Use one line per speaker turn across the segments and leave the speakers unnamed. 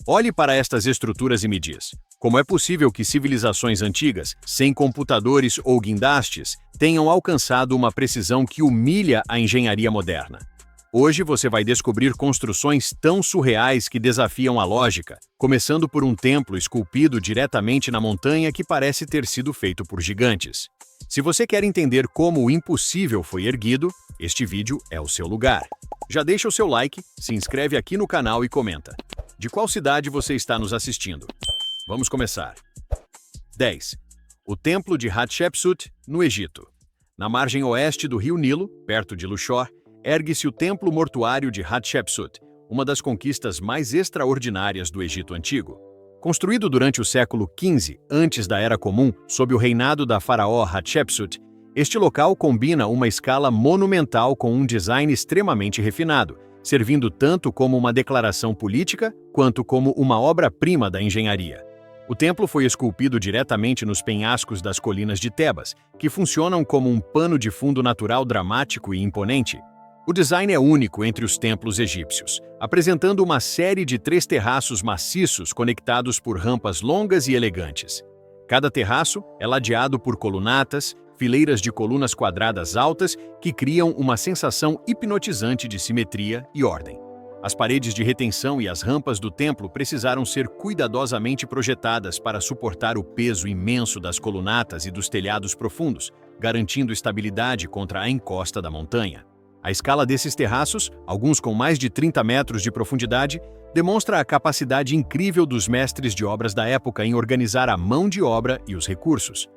Olhe para estas estruturas e me diz: como é possível que civilizações antigas, sem computadores ou guindastes, tenham alcançado uma precisão que humilha a engenharia moderna? Hoje você vai descobrir construções tão surreais que desafiam a lógica, começando por um templo esculpido diretamente na montanha que parece ter sido feito por gigantes. Se você quer entender como o impossível foi erguido, este vídeo é o seu lugar. Já deixa o seu like, se inscreve aqui no canal e comenta. De qual cidade você está nos assistindo? Vamos começar. 10. O Templo de Hatshepsut, no Egito. Na margem oeste do rio Nilo, perto de Luxor, ergue-se o Templo Mortuário de Hatshepsut, uma das conquistas mais extraordinárias do Egito Antigo. Construído durante o século XV, antes da Era Comum, sob o reinado da faraó Hatshepsut, este local combina uma escala monumental com um design extremamente refinado, servindo tanto como uma declaração política quanto como uma obra-prima da engenharia. O templo foi esculpido diretamente nos penhascos das colinas de Tebas, que funcionam como um pano de fundo natural dramático e imponente. O design é único entre os templos egípcios, apresentando uma série de 3 terraços maciços conectados por rampas longas e elegantes. Cada terraço é ladeado por colunatas, fileiras de colunas quadradas altas que criam uma sensação hipnotizante de simetria e ordem. As paredes de retenção e as rampas do templo precisaram ser cuidadosamente projetadas para suportar o peso imenso das colunatas e dos telhados profundos, garantindo estabilidade contra a encosta da montanha. A escala desses terraços, alguns com mais de 30 metros de profundidade, demonstra a capacidade incrível dos mestres de obras da época em organizar a mão de obra e os recursos.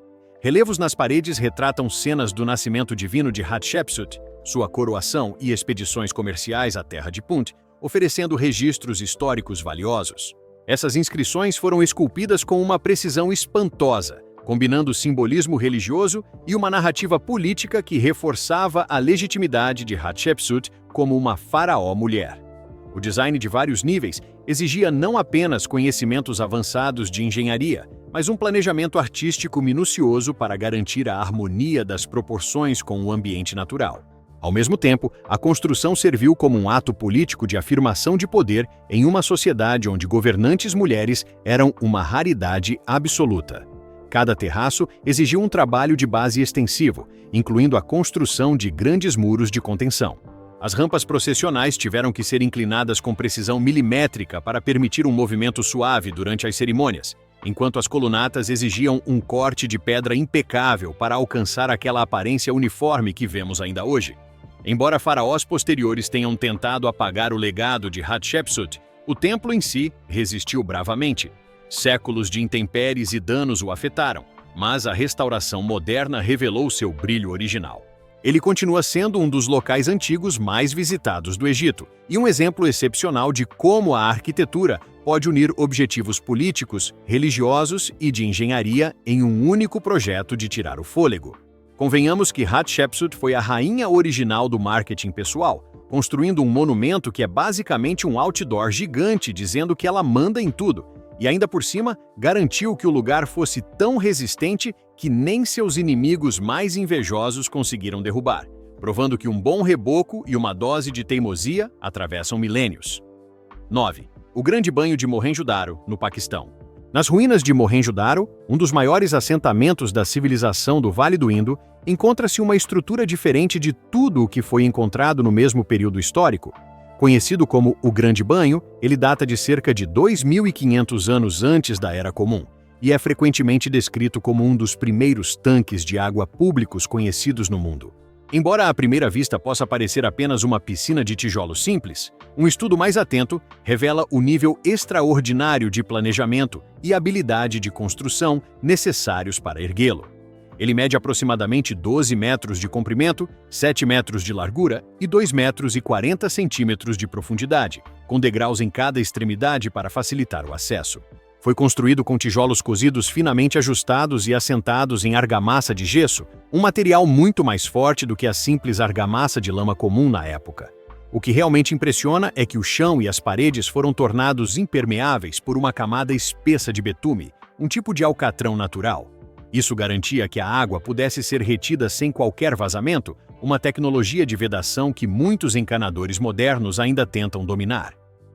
Relevos nas paredes retratam cenas do nascimento divino de Hatshepsut, sua coroação e expedições comerciais à terra de Punt, oferecendo registros históricos valiosos. Essas inscrições foram esculpidas com uma precisão espantosa, combinando simbolismo religioso e uma narrativa política que reforçava a legitimidade de Hatshepsut como uma faraó mulher. O design de vários níveis exigia não apenas conhecimentos avançados de engenharia, mas um planejamento artístico minucioso para garantir a harmonia das proporções com o ambiente natural. Ao mesmo tempo, a construção serviu como um ato político de afirmação de poder em uma sociedade onde governantes mulheres eram uma raridade absoluta. Cada terraço exigiu um trabalho de base extensivo, incluindo a construção de grandes muros de contenção. As rampas processionais tiveram que ser inclinadas com precisão milimétrica para permitir um movimento suave durante as cerimônias, enquanto as colunatas exigiam um corte de pedra impecável para alcançar aquela aparência uniforme que vemos ainda hoje. Embora faraós posteriores tenham tentado apagar o legado de Hatshepsut, o templo em si resistiu bravamente. Séculos de intempéries e danos o afetaram, mas a restauração moderna revelou seu brilho original. Ele continua sendo um dos locais antigos mais visitados do Egito e um exemplo excepcional de como a arquitetura pode unir objetivos políticos, religiosos e de engenharia em um único projeto de tirar o fôlego. Convenhamos que Hatshepsut foi a rainha original do marketing pessoal, construindo um monumento que é basicamente um outdoor gigante dizendo que ela manda em tudo, e ainda por cima garantiu que o lugar fosse tão resistente que nem seus inimigos mais invejosos conseguiram derrubar, provando que um bom reboco e uma dose de teimosia atravessam milênios. 9. O Grande Banho de Mohenjo-Daro, no Paquistão. Nas ruínas de Mohenjo-Daro, um dos maiores assentamentos da civilização do Vale do Indo, encontra-se uma estrutura diferente de tudo o que foi encontrado no mesmo período histórico. Conhecido como o Grande Banho, ele data de cerca de 2.500 anos antes da Era Comum e é frequentemente descrito como um dos primeiros tanques de água públicos conhecidos no mundo. Embora à primeira vista possa parecer apenas uma piscina de tijolos simples, um estudo mais atento revela o nível extraordinário de planejamento e habilidade de construção necessários para erguê-lo. Ele mede aproximadamente 12 metros de comprimento, 7 metros de largura e 2 metros e 40 centímetros de profundidade, com degraus em cada extremidade para facilitar o acesso. Foi construído com tijolos cozidos finamente ajustados e assentados em argamassa de gesso, um material muito mais forte do que a simples argamassa de lama comum na época. O que realmente impressiona é que o chão e as paredes foram tornados impermeáveis por uma camada espessa de betume, um tipo de alcatrão natural. Isso garantia que a água pudesse ser retida sem qualquer vazamento, uma tecnologia de vedação que muitos encanadores modernos ainda tentam dominar.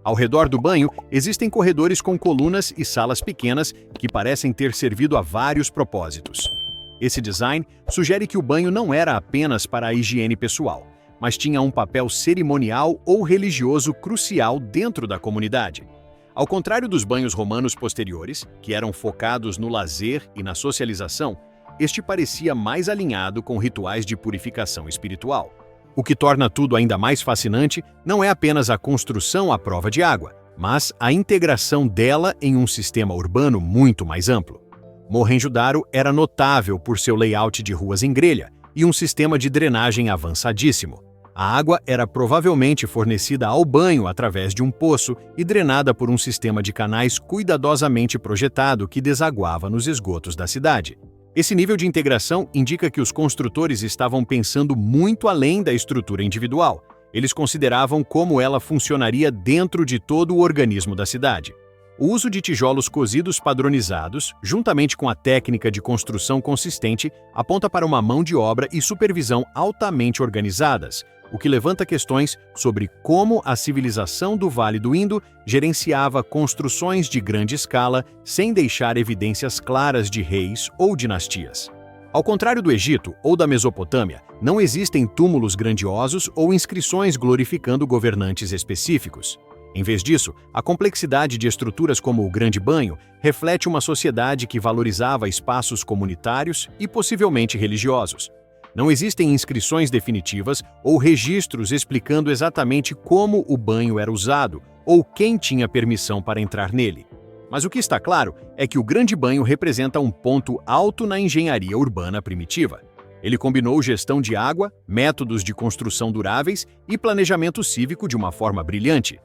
Ao redor do banho, existem corredores com colunas e salas pequenas que parecem ter servido a vários propósitos. Esse design sugere que o banho não era apenas para a higiene pessoal, mas tinha um papel cerimonial ou religioso crucial dentro da comunidade. Ao contrário dos banhos romanos posteriores, que eram focados no lazer e na socialização, este parecia mais alinhado com rituais de purificação espiritual. O que torna tudo ainda mais fascinante não é apenas a construção à prova de água, mas a integração dela em um sistema urbano muito mais amplo. Mohenjo-Daro era notável por seu layout de ruas em grelha e um sistema de drenagem avançadíssimo. A água era provavelmente fornecida ao banho através de um poço e drenada por um sistema de canais cuidadosamente projetado que desaguava nos esgotos da cidade. Esse nível de integração indica que os construtores estavam pensando muito além da estrutura individual. Eles consideravam como ela funcionaria dentro de todo o organismo da cidade. O uso de tijolos cozidos padronizados, juntamente com a técnica de construção consistente, aponta para uma mão de obra e supervisão altamente organizadas, o que levanta questões sobre como a civilização do Vale do Indo gerenciava construções de grande escala sem deixar evidências claras de reis ou dinastias. Ao contrário do Egito ou da Mesopotâmia, não existem túmulos grandiosos ou inscrições glorificando governantes específicos. Em vez disso, a complexidade de estruturas como o Grande Banho reflete uma sociedade que valorizava espaços comunitários e possivelmente religiosos. Não existem inscrições definitivas ou registros explicando exatamente como o banho era usado ou quem tinha permissão para entrar nele. Mas o que está claro é que o Grande Banho representa um ponto alto na engenharia urbana primitiva. Ele combinou gestão de água, métodos de construção duráveis e planejamento cívico de uma forma brilhante.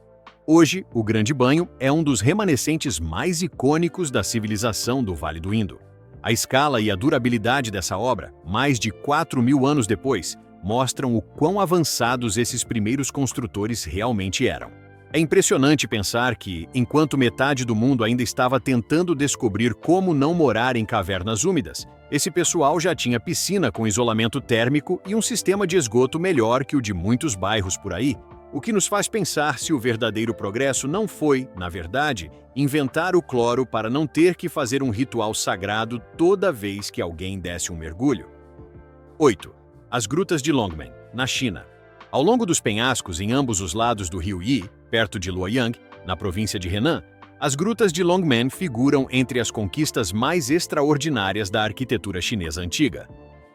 Hoje, o Grande Banho é um dos remanescentes mais icônicos da civilização do Vale do Indo. A escala e a durabilidade dessa obra, mais de 4.000 anos depois, mostram o quão avançados esses primeiros construtores realmente eram. É impressionante pensar que, enquanto metade do mundo ainda estava tentando descobrir como não morar em cavernas úmidas, esse pessoal já tinha piscina com isolamento térmico e um sistema de esgoto melhor que o de muitos bairros por aí, o que nos faz pensar se o verdadeiro progresso não foi, na verdade, inventar o cloro para não ter que fazer um ritual sagrado toda vez que alguém desse um mergulho. 8. As Grutas de Longmen, na China. Ao longo dos penhascos em ambos os lados do rio Yi, perto de Luoyang, na província de Henan, as Grutas de Longmen figuram entre as conquistas mais extraordinárias da arquitetura chinesa antiga.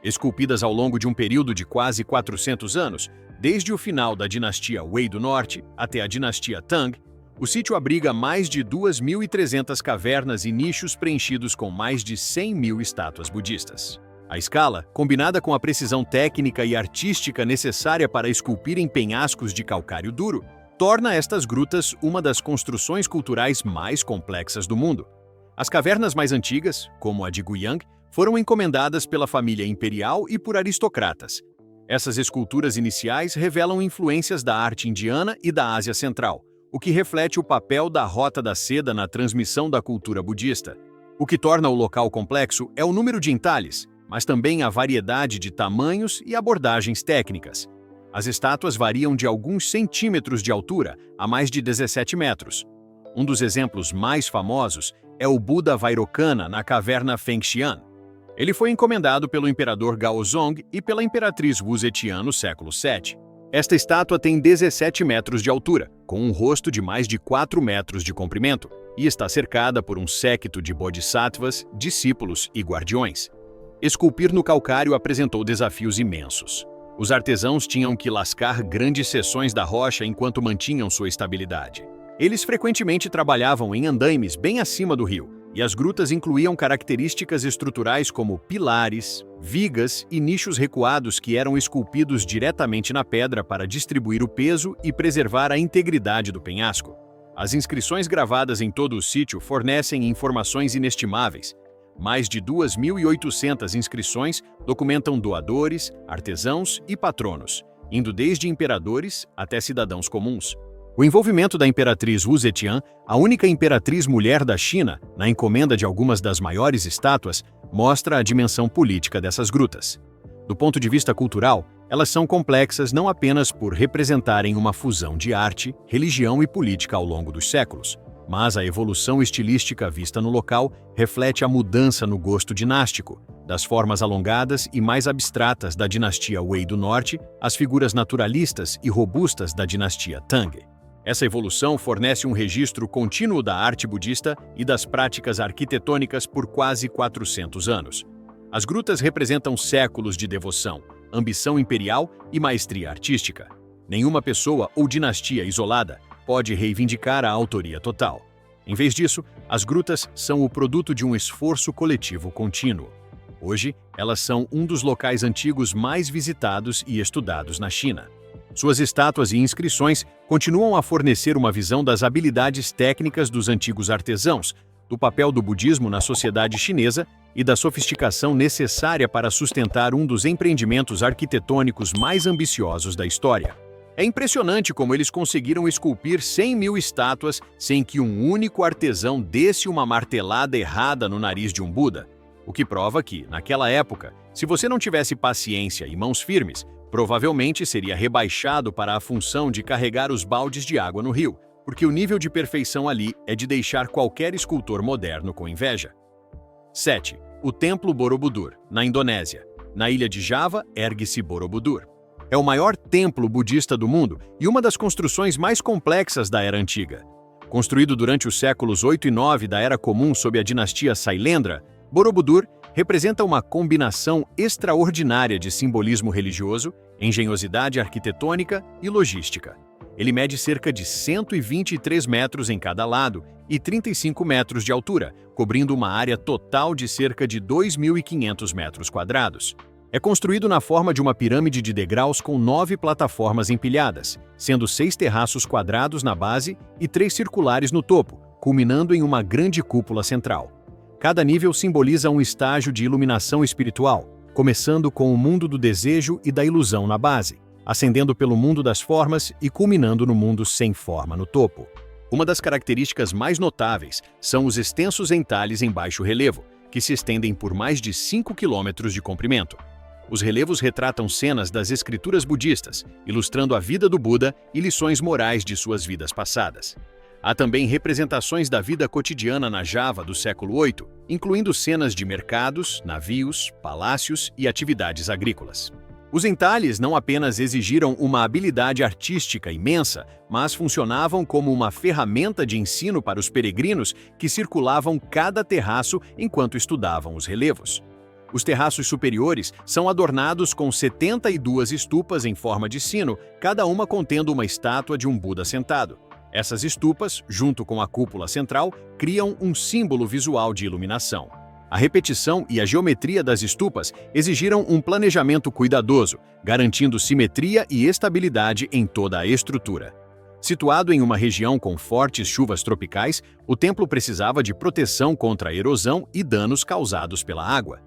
Esculpidas ao longo de um período de quase 400 anos, desde o final da dinastia Wei do Norte até a dinastia Tang, o sítio abriga mais de 2.300 cavernas e nichos preenchidos com mais de 100.000 estátuas budistas. A escala, combinada com a precisão técnica e artística necessária para esculpir em penhascos de calcário duro, torna estas grutas uma das construções culturais mais complexas do mundo. As cavernas mais antigas, como a de Guiyang, foram encomendadas pela família imperial e por aristocratas. Essas esculturas iniciais revelam influências da arte indiana e da Ásia Central, o que reflete o papel da Rota da Seda na transmissão da cultura budista. O que torna o local complexo é o número de entalhes, mas também a variedade de tamanhos e abordagens técnicas. As estátuas variam de alguns centímetros de altura a mais de 17 metros. Um dos exemplos mais famosos é o Buda Vairocana na caverna Fengxian. Ele foi encomendado pelo imperador Gaozong e pela imperatriz Wu Zetian no século VII. Esta estátua tem 17 metros de altura, com um rosto de mais de 4 metros de comprimento, e está cercada por um séquito de bodhisattvas, discípulos e guardiões. Esculpir no calcário apresentou desafios imensos. Os artesãos tinham que lascar grandes seções da rocha enquanto mantinham sua estabilidade. Eles frequentemente trabalhavam em andaimes bem acima do rio, e as grutas incluíam características estruturais como pilares, vigas e nichos recuados que eram esculpidos diretamente na pedra para distribuir o peso e preservar a integridade do penhasco. As inscrições gravadas em todo o sítio fornecem informações inestimáveis. Mais de 2.800 inscrições documentam doadores, artesãos e patronos, indo desde imperadores até cidadãos comuns. O envolvimento da imperatriz Wu Zetian, a única imperatriz mulher da China, na encomenda de algumas das maiores estátuas, mostra a dimensão política dessas grutas. Do ponto de vista cultural, Elas são complexas não apenas por representarem uma fusão de arte, religião e política ao longo dos séculos, mas a evolução estilística vista no local reflete a mudança no gosto dinástico, das formas alongadas e mais abstratas da dinastia Wei do Norte às figuras naturalistas e robustas da dinastia Tang. Essa evolução fornece um registro contínuo da arte budista e das práticas arquitetônicas por quase 400 anos. As grutas representam séculos de devoção, ambição imperial e maestria artística. Nenhuma pessoa ou dinastia isolada pode reivindicar a autoria total. Em vez disso, as grutas são o produto de um esforço coletivo contínuo. Hoje, elas são um dos locais antigos mais visitados e estudados na China. Suas estátuas e inscrições continuam a fornecer uma visão das habilidades técnicas dos antigos artesãos, do papel do budismo na sociedade chinesa e da sofisticação necessária para sustentar um dos empreendimentos arquitetônicos mais ambiciosos da história. É impressionante como eles conseguiram esculpir 100.000 estátuas sem que um único artesão desse uma martelada errada no nariz de um Buda, o que prova que, naquela época, se você não tivesse paciência e mãos firmes, provavelmente seria rebaixado para a função de carregar os baldes de água no rio, porque o nível de perfeição ali é de deixar qualquer escultor moderno com inveja. 7. O Templo Borobudur, na Indonésia. Na ilha de Java, ergue-se Borobudur. É o maior templo budista do mundo e uma das construções mais complexas da Era Antiga. Construído durante os séculos 8 e 9 da Era Comum sob a dinastia Sailendra, Borobudur representa uma combinação extraordinária de simbolismo religioso, engenhosidade arquitetônica e logística. Ele mede cerca de 123 metros em cada lado e 35 metros de altura, cobrindo uma área total de cerca de 2.500 metros quadrados. É construído na forma de uma pirâmide de degraus com 9 plataformas empilhadas, sendo 6 terraços quadrados na base e 3 circulares no topo, culminando em uma grande cúpula central. Cada nível simboliza um estágio de iluminação espiritual, começando com o mundo do desejo e da ilusão na base, ascendendo pelo mundo das formas e culminando no mundo sem forma no topo. Uma das características mais notáveis são os extensos entalhes em baixo relevo, que se estendem por mais de 5 quilômetros de comprimento. Os relevos retratam cenas das escrituras budistas, ilustrando a vida do Buda e lições morais de suas vidas passadas. Há também representações da vida cotidiana na Java do século VIII, incluindo cenas de mercados, navios, palácios e atividades agrícolas. Os entalhes não apenas exigiram uma habilidade artística imensa, mas funcionavam como uma ferramenta de ensino para os peregrinos que circulavam cada terraço enquanto estudavam os relevos. Os terraços superiores são adornados com 72 estupas em forma de sino, cada uma contendo uma estátua de um Buda sentado. Essas estupas, junto com a cúpula central, criam um símbolo visual de iluminação. A repetição e a geometria das estupas exigiram um planejamento cuidadoso, garantindo simetria e estabilidade em toda a estrutura. Situado em uma região com fortes chuvas tropicais, o templo precisava de proteção contra a erosão e danos causados pela água.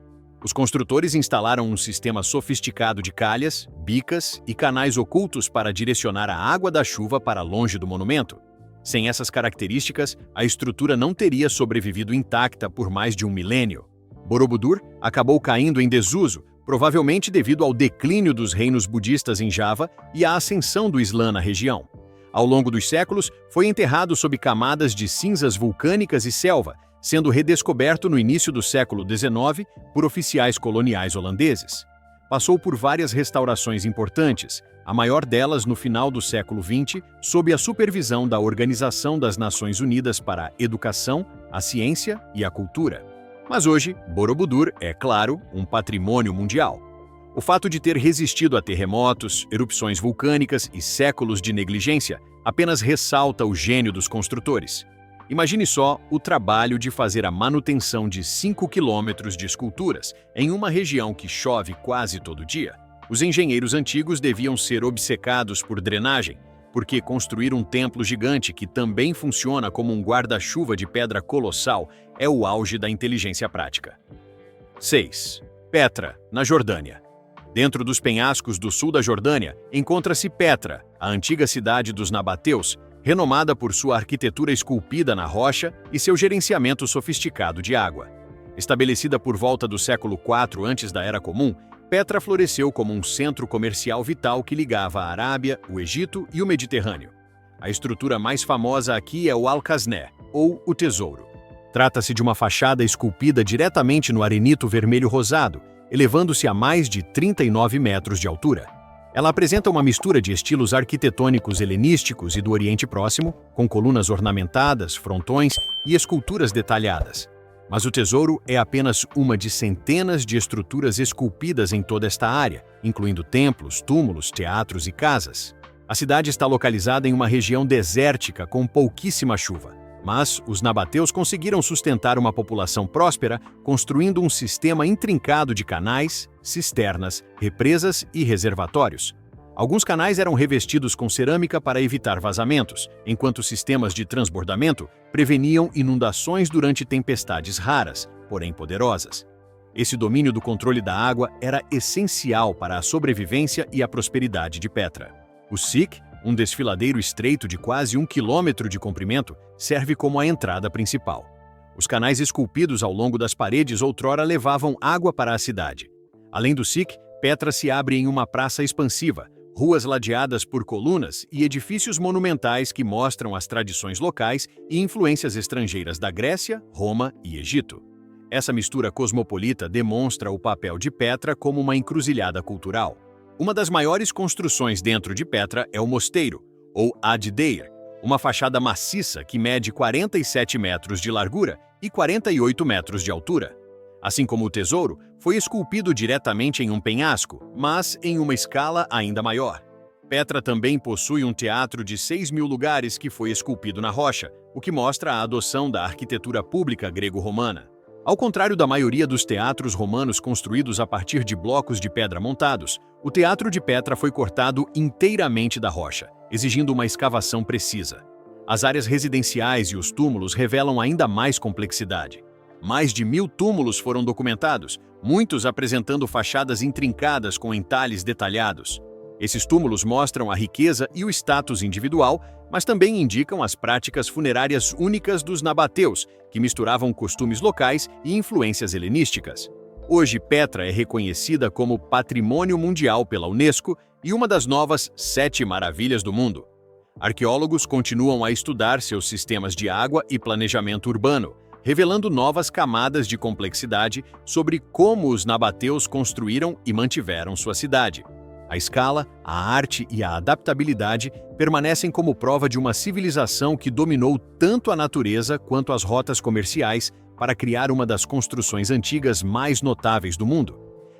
Os construtores instalaram um sistema sofisticado de calhas, bicas e canais ocultos para direcionar a água da chuva para longe do monumento. Sem essas características, a estrutura não teria sobrevivido intacta por mais de um milênio. Borobudur acabou caindo em desuso, provavelmente devido ao declínio dos reinos budistas em Java e à ascensão do Islã na região. Ao longo dos séculos, foi enterrado sob camadas de cinzas vulcânicas e selva, sendo redescoberto no início do século XIX por oficiais coloniais holandeses. Passou por várias restaurações importantes, a maior delas no final do século XX, sob a supervisão da Organização das Nações Unidas para a Educação, a Ciência e a Cultura. Mas hoje, Borobudur é, claro, um patrimônio mundial. O fato de ter resistido a terremotos, erupções vulcânicas e séculos de negligência apenas ressalta o gênio dos construtores. Imagine só o trabalho de fazer a manutenção de 5 quilômetros de esculturas em uma região que chove quase todo dia. Os engenheiros antigos deviam ser obcecados por drenagem, porque construir um templo gigante que também funciona como um guarda-chuva de pedra colossal é o auge da inteligência prática. 6. Petra, na Jordânia. Dentro dos penhascos do sul da Jordânia, encontra-se Petra, a antiga cidade dos nabateus, renomada por sua arquitetura esculpida na rocha e seu gerenciamento sofisticado de água. Estabelecida por volta do século IV antes da Era Comum, Petra floresceu como um centro comercial vital que ligava a Arábia, o Egito e o Mediterrâneo. A estrutura mais famosa aqui é o Al-Qasné, ou o Tesouro. Trata-se de uma fachada esculpida diretamente no arenito vermelho rosado, elevando-se a mais de 39 metros de altura. Ela apresenta uma mistura de estilos arquitetônicos helenísticos e do Oriente Próximo, com colunas ornamentadas, frontões e esculturas detalhadas. Mas o Tesouro é apenas uma de centenas de estruturas esculpidas em toda esta área, incluindo templos, túmulos, teatros e casas. A cidade está localizada em uma região desértica com pouquíssima chuva. Mas os nabateus conseguiram sustentar uma população próspera, construindo um sistema intrincado de canais, cisternas, represas e reservatórios. Alguns canais eram revestidos com cerâmica para evitar vazamentos, enquanto sistemas de transbordamento preveniam inundações durante tempestades raras, porém poderosas. Esse domínio do controle da água era essencial para a sobrevivência e a prosperidade de Petra. O Sikh, um desfiladeiro estreito de quase 1 quilômetro de comprimento, serve como a entrada principal. Os canais esculpidos ao longo das paredes outrora levavam água para a cidade. Além do Sikh, Petra se abre em uma praça expansiva, ruas ladeadas por colunas e edifícios monumentais que mostram as tradições locais e influências estrangeiras da Grécia, Roma e Egito. Essa mistura cosmopolita demonstra o papel de Petra como uma encruzilhada cultural. Uma das maiores construções dentro de Petra é o mosteiro, ou Ad Deir, uma fachada maciça que mede 47 metros de largura e 48 metros de altura. Assim como o Tesouro, foi esculpido diretamente em um penhasco, mas em uma escala ainda maior. Petra também possui um teatro de 6.000 lugares que foi esculpido na rocha, o que mostra a adoção da arquitetura pública grego-romana. Ao contrário da maioria dos teatros romanos construídos a partir de blocos de pedra montados, o Teatro de Petra foi cortado inteiramente da rocha, exigindo uma escavação precisa. As áreas residenciais e os túmulos revelam ainda mais complexidade. Mais de 1.000 túmulos foram documentados, muitos apresentando fachadas intrincadas com entalhes detalhados. Esses túmulos mostram a riqueza e o status individual, mas também indicam as práticas funerárias únicas dos nabateus, que misturavam costumes locais e influências helenísticas. Hoje, Petra é reconhecida como Patrimônio Mundial pela Unesco e uma das novas 7 maravilhas do mundo. Arqueólogos continuam a estudar seus sistemas de água e planejamento urbano, revelando novas camadas de complexidade sobre como os nabateus construíram e mantiveram sua cidade. A escala, a arte e a adaptabilidade permanecem como prova de uma civilização que dominou tanto a natureza quanto as rotas comerciais para criar uma das construções antigas mais notáveis do mundo.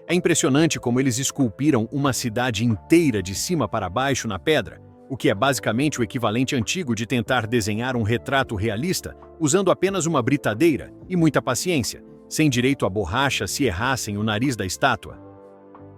É impressionante como eles esculpiram uma cidade inteira de cima para baixo na pedra, o que é basicamente o equivalente antigo de tentar desenhar um retrato realista usando apenas uma britadeira e muita paciência, sem direito a borracha se errassem o nariz da estátua.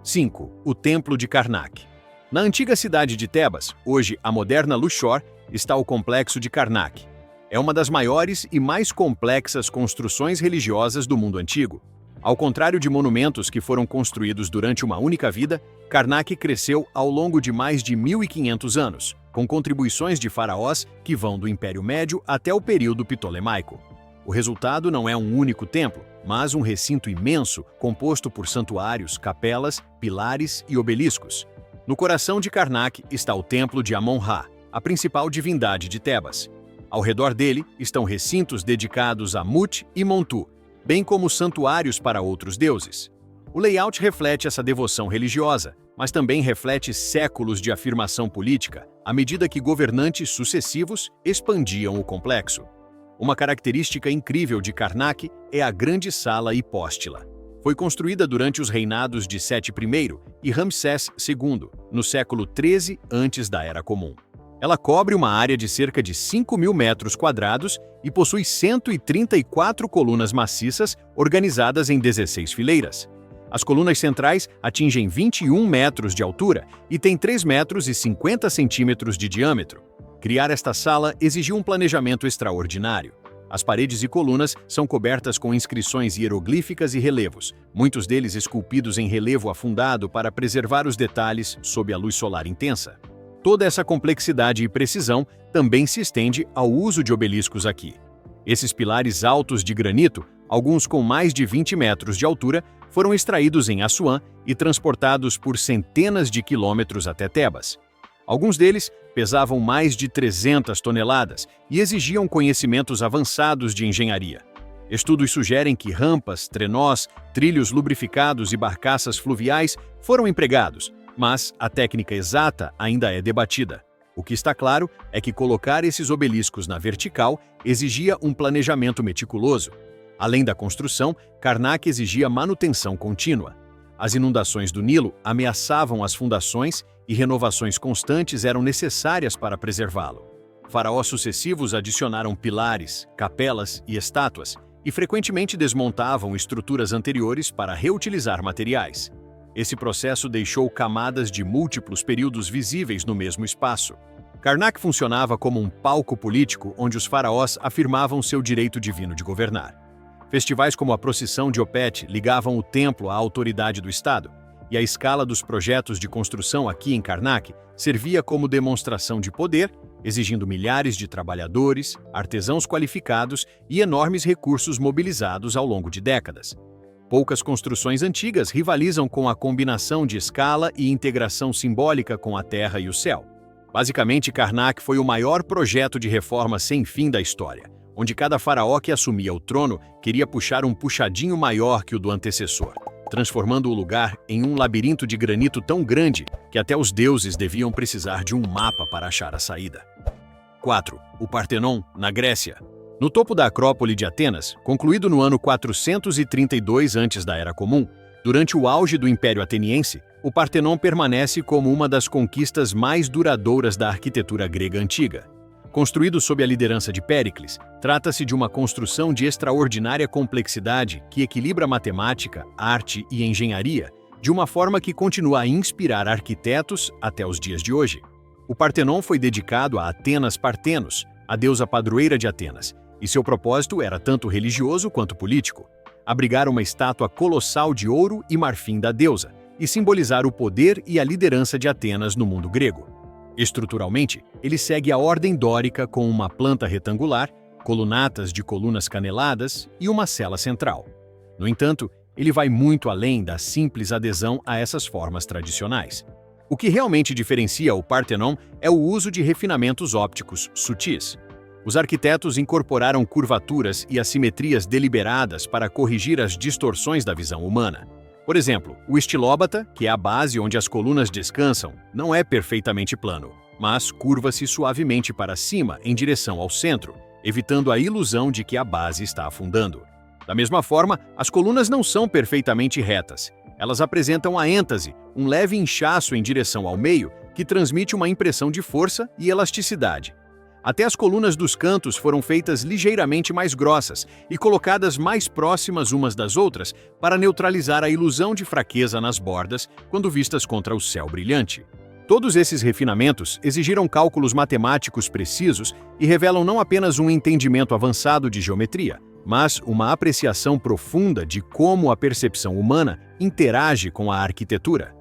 5. O Templo de Karnak. Na antiga cidade de Tebas, hoje a moderna Luxor, está o Complexo de Karnak. É uma das maiores e mais complexas construções religiosas do mundo antigo. Ao contrário de monumentos que foram construídos durante uma única vida, Karnak cresceu ao longo de mais de 1.500 anos, com contribuições de faraós que vão do Império Médio até o período ptolemaico. O resultado não é um único templo, mas um recinto imenso composto por santuários, capelas, pilares e obeliscos. No coração de Karnak está o Templo de Amon-Ra, a principal divindade de Tebas. Ao redor dele estão recintos dedicados a Mut e Montu, bem como santuários para outros deuses. O layout reflete essa devoção religiosa, mas também reflete séculos de afirmação política, à medida que governantes sucessivos expandiam o complexo. Uma característica incrível de Karnak é a Grande Sala Hipóstila. Foi construída durante os reinados de Sete I e Ramsés II, no século XIII antes da Era Comum. Ela cobre uma área de cerca de 5.000 metros quadrados e possui 134 colunas maciças organizadas em 16 fileiras. As colunas centrais atingem 21 metros de altura e têm 3 metros e 50 centímetros de diâmetro. Criar esta sala exigiu um planejamento extraordinário. As paredes e colunas são cobertas com inscrições hieroglíficas e relevos, muitos deles esculpidos em relevo afundado para preservar os detalhes sob a luz solar intensa. Toda essa complexidade e precisão também se estende ao uso de obeliscos aqui. Esses pilares altos de granito Alguns com mais de 20 metros de altura foram extraídos em Assuã e transportados por centenas de quilômetros até Tebas. Alguns deles pesavam mais de 300 toneladas e exigiam conhecimentos avançados de engenharia. Estudos sugerem que rampas, trenós, trilhos lubrificados e barcaças fluviais foram empregados, mas a técnica exata ainda é debatida. O que está claro é que colocar esses obeliscos na vertical exigia um planejamento meticuloso. Além da construção, Karnak exigia manutenção contínua. As inundações do Nilo ameaçavam as fundações e renovações constantes eram necessárias para preservá-lo. Faraós sucessivos adicionaram pilares, capelas e estátuas, e frequentemente desmontavam estruturas anteriores para reutilizar materiais. Esse processo deixou camadas de múltiplos períodos visíveis no mesmo espaço. Karnak funcionava como um palco político onde os faraós afirmavam seu direito divino de governar. Festivais como a procissão de Opet ligavam o templo à autoridade do Estado, e a escala dos projetos de construção aqui em Karnak servia como demonstração de poder, exigindo milhares de trabalhadores, artesãos qualificados e enormes recursos mobilizados ao longo de décadas. Poucas construções antigas rivalizam com a combinação de escala e integração simbólica com a terra e o céu. Basicamente, Karnak foi o maior projeto de reforma sem fim da história, onde cada faraó que assumia o trono queria puxar um puxadinho maior que o do antecessor, transformando o lugar em um labirinto de granito tão grande que até os deuses deviam precisar de um mapa para achar a saída. 4. O Partenon, na Grécia. No topo da Acrópole de Atenas, concluído no ano 432 antes da Era Comum, durante o auge do Império Ateniense, o Partenon permanece como uma das conquistas mais duradouras da arquitetura grega antiga. Construído sob a liderança de Péricles, trata-se de uma construção de extraordinária complexidade que equilibra matemática, arte e engenharia de uma forma que continua a inspirar arquitetos até os dias de hoje. O Partenon foi dedicado a Atenas Partenos, a deusa padroeira de Atenas, e seu propósito era tanto religioso quanto político: abrigar uma estátua colossal de ouro e marfim da deusa e simbolizar o poder e a liderança de Atenas no mundo grego. Estruturalmente, ele segue a ordem dórica com uma planta retangular, colunatas de colunas caneladas e uma cela central. No entanto, ele vai muito além da simples adesão a essas formas tradicionais. O que realmente diferencia o Partenon é o uso de refinamentos ópticos sutis. Os arquitetos incorporaram curvaturas e assimetrias deliberadas para corrigir as distorções da visão humana. Por exemplo, o estilóbata, que é a base onde as colunas descansam, não é perfeitamente plano, mas curva-se suavemente para cima em direção ao centro, evitando a ilusão de que a base está afundando. Da mesma forma, as colunas não são perfeitamente retas. Elas apresentam a êntase, um leve inchaço em direção ao meio, que transmite uma impressão de força e elasticidade. Até as colunas dos cantos foram feitas ligeiramente mais grossas e colocadas mais próximas umas das outras para neutralizar a ilusão de fraqueza nas bordas quando vistas contra o céu brilhante. Todos esses refinamentos exigiram cálculos matemáticos precisos e revelam não apenas um entendimento avançado de geometria, mas uma apreciação profunda de como a percepção humana interage com a arquitetura.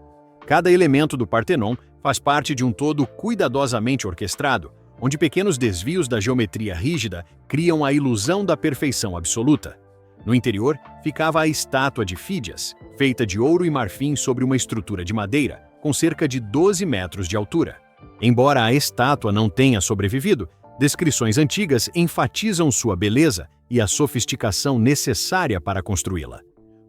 Cada elemento do Partenon faz parte de um todo cuidadosamente orquestrado, onde pequenos desvios da geometria rígida criam a ilusão da perfeição absoluta. No interior, ficava a estátua de Fídias, feita de ouro e marfim sobre uma estrutura de madeira, com cerca de 12 metros de altura. Embora a estátua não tenha sobrevivido, descrições antigas enfatizam sua beleza e a sofisticação necessária para construí-la.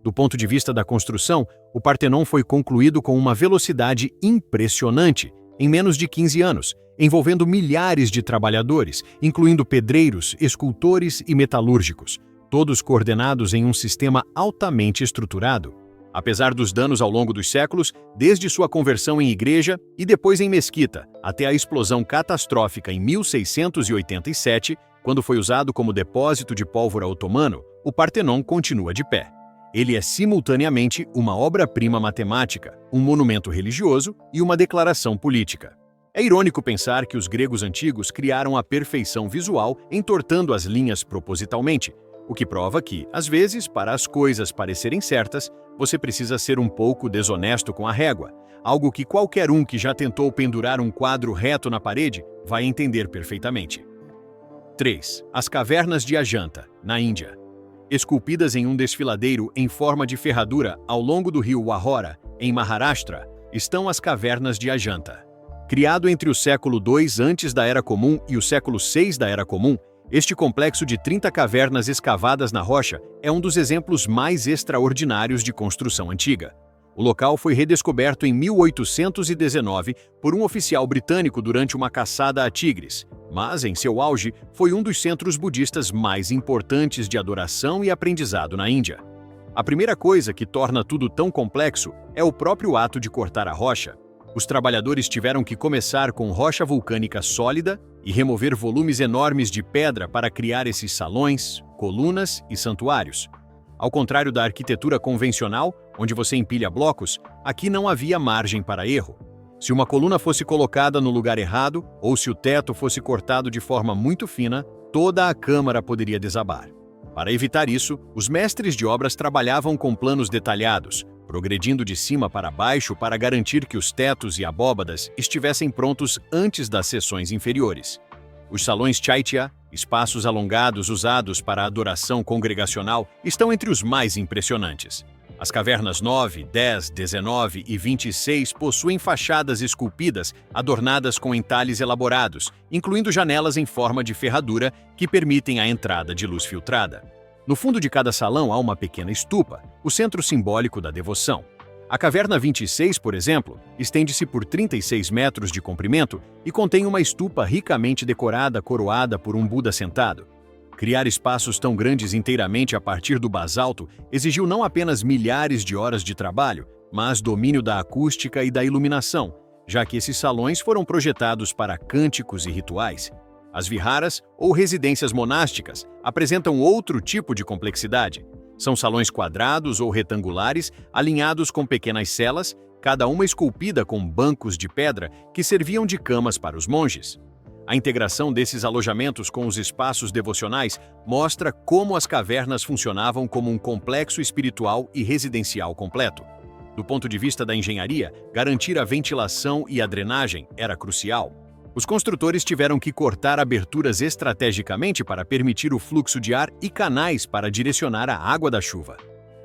Do ponto de vista da construção, o Partenon foi concluído com uma velocidade impressionante, em menos de 15 anos, envolvendo milhares de trabalhadores, incluindo pedreiros, escultores e metalúrgicos, todos coordenados em um sistema altamente estruturado. Apesar dos danos ao longo dos séculos, desde sua conversão em igreja e depois em mesquita, até a explosão catastrófica em 1687, quando foi usado como depósito de pólvora otomano, o Partenon continua de pé. Ele é simultaneamente uma obra-prima matemática, um monumento religioso e uma declaração política. É irônico pensar que os gregos antigos criaram a perfeição visual entortando as linhas propositalmente, o que prova que, às vezes, para as coisas parecerem certas, você precisa ser um pouco desonesto com a régua, algo que qualquer um que já tentou pendurar um quadro reto na parede vai entender perfeitamente. 3. As Cavernas de Ajanta, na Índia. Esculpidas em um desfiladeiro em forma de ferradura ao longo do rio Wahora, em Maharashtra, estão as cavernas de Ajanta. Criado entre o século II antes da Era Comum e o século VI da Era Comum, este complexo de 30 cavernas escavadas na rocha é um dos exemplos mais extraordinários de construção antiga. O local foi redescoberto em 1819 por um oficial britânico durante uma caçada a tigres, mas, em seu auge, foi um dos centros budistas mais importantes de adoração e aprendizado na Índia. A primeira coisa que torna tudo tão complexo é o próprio ato de cortar a rocha. Os trabalhadores tiveram que começar com rocha vulcânica sólida e remover volumes enormes de pedra para criar esses salões, colunas e santuários. Ao contrário da arquitetura convencional, onde você empilha blocos, aqui não havia margem para erro. Se uma coluna fosse colocada no lugar errado, ou se o teto fosse cortado de forma muito fina, toda a câmara poderia desabar. Para evitar isso, os mestres de obras trabalhavam com planos detalhados, progredindo de cima para baixo para garantir que os tetos e abóbadas estivessem prontos antes das seções inferiores. Os salões chaitya, espaços alongados usados para a adoração congregacional, estão entre os mais impressionantes. As cavernas 9, 10, 19 e 26 possuem fachadas esculpidas adornadas com entalhes elaborados, incluindo janelas em forma de ferradura que permitem a entrada de luz filtrada. No fundo de cada salão há uma pequena estupa, o centro simbólico da devoção. A caverna 26, por exemplo, estende-se por 36 metros de comprimento e contém uma estupa ricamente decorada coroada por um Buda sentado. Criar espaços tão grandes inteiramente a partir do basalto exigiu não apenas milhares de horas de trabalho, mas domínio da acústica e da iluminação, já que esses salões foram projetados para cânticos e rituais. As viharas, ou residências monásticas, apresentam outro tipo de complexidade. São salões quadrados ou retangulares, alinhados com pequenas celas, cada uma esculpida com bancos de pedra que serviam de camas para os monges. A integração desses alojamentos com os espaços devocionais mostra como as cavernas funcionavam como um complexo espiritual e residencial completo. Do ponto de vista da engenharia, garantir a ventilação e a drenagem era crucial. Os construtores tiveram que cortar aberturas estrategicamente para permitir o fluxo de ar e canais para direcionar a água da chuva.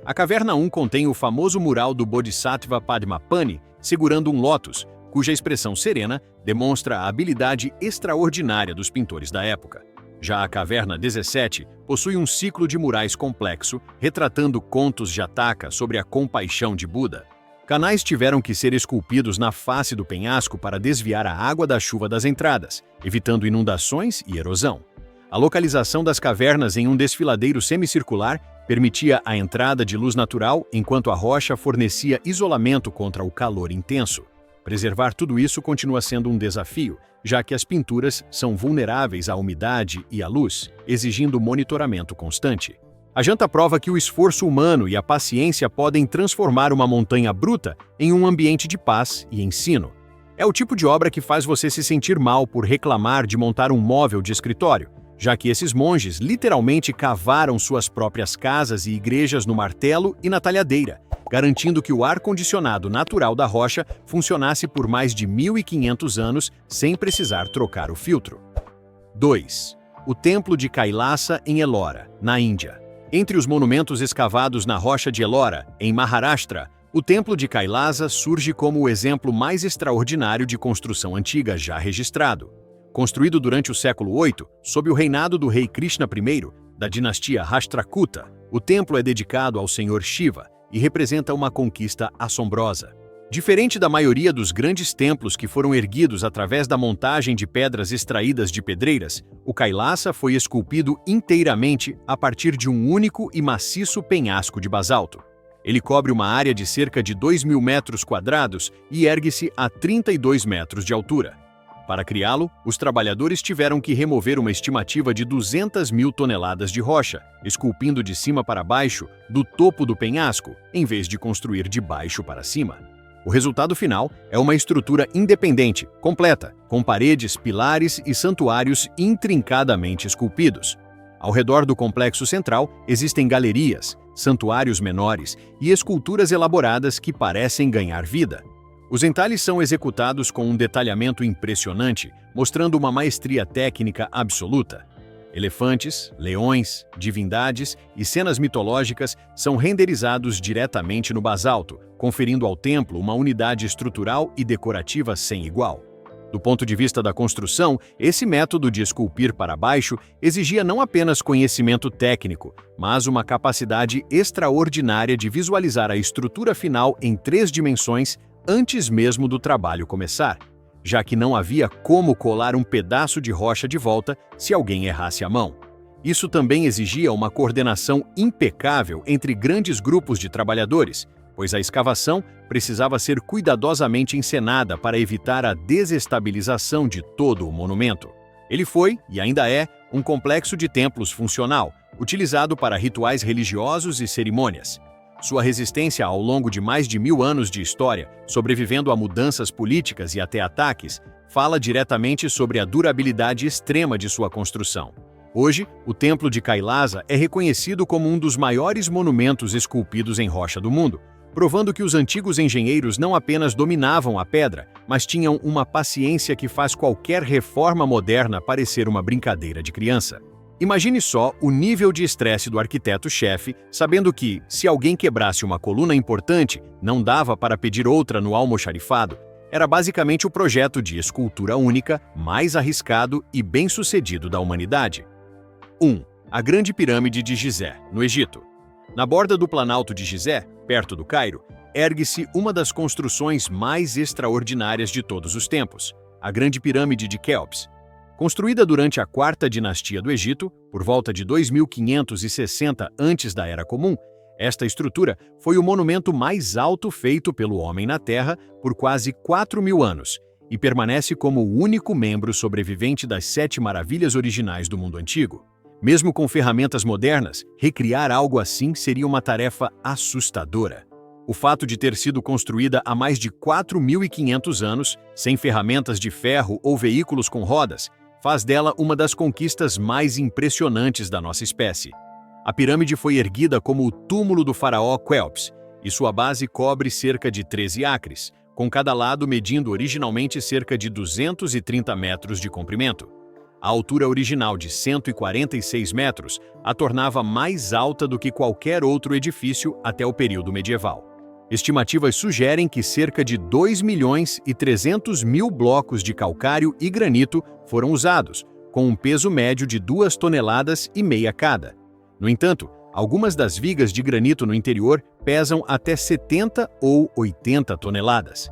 A caverna 1 contém o famoso mural do Bodhisattva Padmapani segurando um lótus, cuja expressão serena demonstra a habilidade extraordinária dos pintores da época. Já a caverna 17 possui um ciclo de murais complexo, retratando contos Jataka sobre a compaixão de Buda. Canais tiveram que ser esculpidos na face do penhasco para desviar a água da chuva das entradas, evitando inundações e erosão. A localização das cavernas em um desfiladeiro semicircular permitia a entrada de luz natural enquanto a rocha fornecia isolamento contra o calor intenso. Preservar tudo isso continua sendo um desafio, já que as pinturas são vulneráveis à umidade e à luz, exigindo monitoramento constante. Ajanta prova que o esforço humano e a paciência podem transformar uma montanha bruta em um ambiente de paz e ensino. É o tipo de obra que faz você se sentir mal por reclamar de montar um móvel de escritório, já que esses monges literalmente cavaram suas próprias casas e igrejas no martelo e na talhadeira, garantindo que o ar-condicionado natural da rocha funcionasse por mais de 1.500 anos sem precisar trocar o filtro. 2. O Templo de Kailasa em Ellora, na Índia. Entre os monumentos escavados na rocha de Ellora, em Maharashtra, o Templo de Kailasa surge como o exemplo mais extraordinário de construção antiga já registrado. Construído durante o século VIII, sob o reinado do rei Krishna I, da dinastia Rashtrakuta, o templo é dedicado ao senhor Shiva e representa uma conquista assombrosa. Diferente da maioria dos grandes templos que foram erguidos através da montagem de pedras extraídas de pedreiras, o Kailasa foi esculpido inteiramente a partir de um único e maciço penhasco de basalto. Ele cobre uma área de cerca de 2.000 metros quadrados e ergue-se a 32 metros de altura. Para criá-lo, os trabalhadores tiveram que remover uma estimativa de 200.000 toneladas de rocha, esculpindo de cima para baixo, do topo do penhasco, em vez de construir de baixo para cima. O resultado final é uma estrutura independente, completa, com paredes, pilares e santuários intrincadamente esculpidos. Ao redor do complexo central existem galerias, santuários menores e esculturas elaboradas que parecem ganhar vida. Os entalhes são executados com um detalhamento impressionante, mostrando uma maestria técnica absoluta. Elefantes, leões, divindades e cenas mitológicas são renderizados diretamente no basalto, conferindo ao templo uma unidade estrutural e decorativa sem igual. Do ponto de vista da construção, esse método de esculpir para baixo exigia não apenas conhecimento técnico, mas uma capacidade extraordinária de visualizar a estrutura final em 3 dimensões antes mesmo do trabalho começar, já que não havia como colar um pedaço de rocha de volta se alguém errasse a mão. Isso também exigia uma coordenação impecável entre grandes grupos de trabalhadores, pois a escavação precisava ser cuidadosamente encenada para evitar a desestabilização de todo o monumento. Ele foi, e ainda é, um complexo de templos funcional, utilizado para rituais religiosos e cerimônias. Sua resistência ao longo de mais de 1000 anos de história, sobrevivendo a mudanças políticas e até ataques, fala diretamente sobre a durabilidade extrema de sua construção. Hoje, o Templo de Kailasa é reconhecido como um dos maiores monumentos esculpidos em rocha do mundo, provando que os antigos engenheiros não apenas dominavam a pedra, mas tinham uma paciência que faz qualquer reforma moderna parecer uma brincadeira de criança. Imagine só o nível de estresse do arquiteto-chefe, sabendo que, se alguém quebrasse uma coluna importante, não dava para pedir outra no almoxarifado. Era basicamente o projeto de escultura única, mais arriscado e bem-sucedido da humanidade. 1. A Grande Pirâmide de Gizé, no Egito. Na borda do Planalto de Gizé, perto do Cairo, ergue-se uma das construções mais extraordinárias de todos os tempos, a Grande Pirâmide de Quéops. Construída durante a 4ª dinastia do Egito, por volta de 2560 antes da Era Comum, esta estrutura foi o monumento mais alto feito pelo homem na Terra por quase 4.000 anos e permanece como o único membro sobrevivente das 7 maravilhas originais do mundo antigo. Mesmo com ferramentas modernas, recriar algo assim seria uma tarefa assustadora. O fato de ter sido construída há mais de 4.500 anos, sem ferramentas de ferro ou veículos com rodas, faz dela uma das conquistas mais impressionantes da nossa espécie. A pirâmide foi erguida como o túmulo do faraó Quéops, e sua base cobre cerca de 13 acres, com cada lado medindo originalmente cerca de 230 metros de comprimento. A altura original de 146 metros a tornava mais alta do que qualquer outro edifício até o período medieval. Estimativas sugerem que cerca de 2.300.000 blocos de calcário e granito foram usados, com um peso médio de 2,5 toneladas cada. No entanto, algumas das vigas de granito no interior pesam até 70 ou 80 toneladas.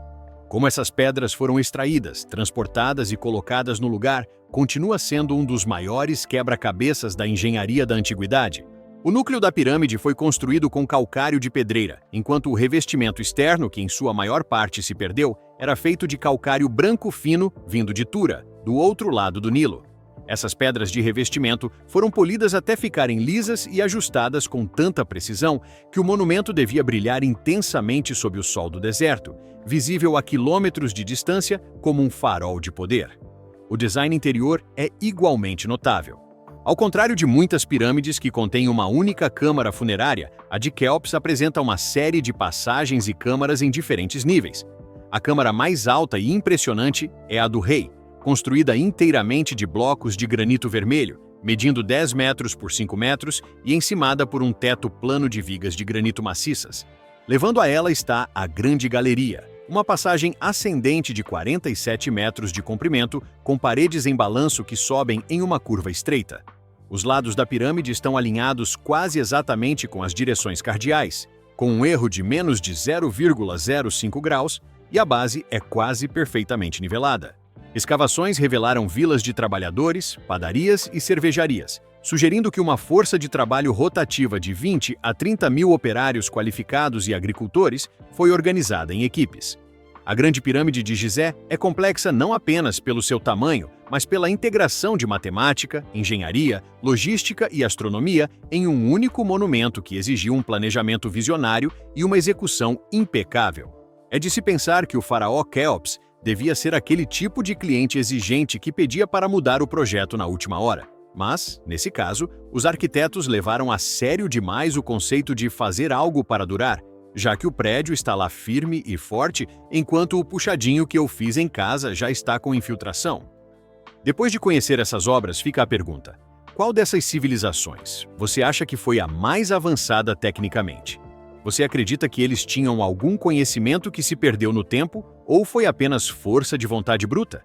Como essas pedras foram extraídas, transportadas e colocadas no lugar, continua sendo um dos maiores quebra-cabeças da engenharia da antiguidade. O núcleo da pirâmide foi construído com calcário de pedreira, enquanto o revestimento externo, que em sua maior parte se perdeu, era feito de calcário branco fino vindo de Tura, do outro lado do Nilo. Essas pedras de revestimento foram polidas até ficarem lisas e ajustadas com tanta precisão que o monumento devia brilhar intensamente sob o sol do deserto, visível a quilômetros de distância como um farol de poder. O design interior é igualmente notável. Ao contrário de muitas pirâmides que contêm uma única câmara funerária, a de Quéops apresenta uma série de passagens e câmaras em diferentes níveis. A câmara mais alta e impressionante é a do rei, construída inteiramente de blocos de granito vermelho, medindo 10 metros por 5 metros e encimada por um teto plano de vigas de granito maciças. Levando a ela está a Grande Galeria, uma passagem ascendente de 47 metros de comprimento, com paredes em balanço que sobem em uma curva estreita. Os lados da pirâmide estão alinhados quase exatamente com as direções cardeais, com um erro de menos de 0,05 graus, e a base é quase perfeitamente nivelada. Escavações revelaram vilas de trabalhadores, padarias e cervejarias, sugerindo que uma força de trabalho rotativa de 20 a 30 mil operários qualificados e agricultores foi organizada em equipes. A Grande Pirâmide de Gizé é complexa não apenas pelo seu tamanho, mas pela integração de matemática, engenharia, logística e astronomia em um único monumento que exigiu um planejamento visionário e uma execução impecável. É de se pensar que o faraó Quéops devia ser aquele tipo de cliente exigente que pedia para mudar o projeto na última hora. Mas, nesse caso, os arquitetos levaram a sério demais o conceito de fazer algo para durar, já que o prédio está lá firme e forte, enquanto o puxadinho que eu fiz em casa já está com infiltração. Depois de conhecer essas obras, fica a pergunta: Qual dessas civilizações você acha que foi a mais avançada tecnicamente? Você acredita que eles tinham algum conhecimento que se perdeu no tempo ou foi apenas força de vontade bruta?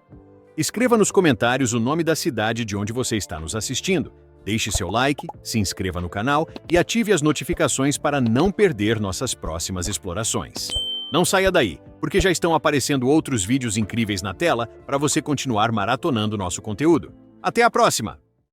Escreva nos comentários o nome da cidade de onde você está nos assistindo. Deixe seu like, se inscreva no canal e ative as notificações para não perder nossas próximas explorações. Não saia daí, porque já estão aparecendo outros vídeos incríveis na tela para você continuar maratonando nosso conteúdo. Até a próxima!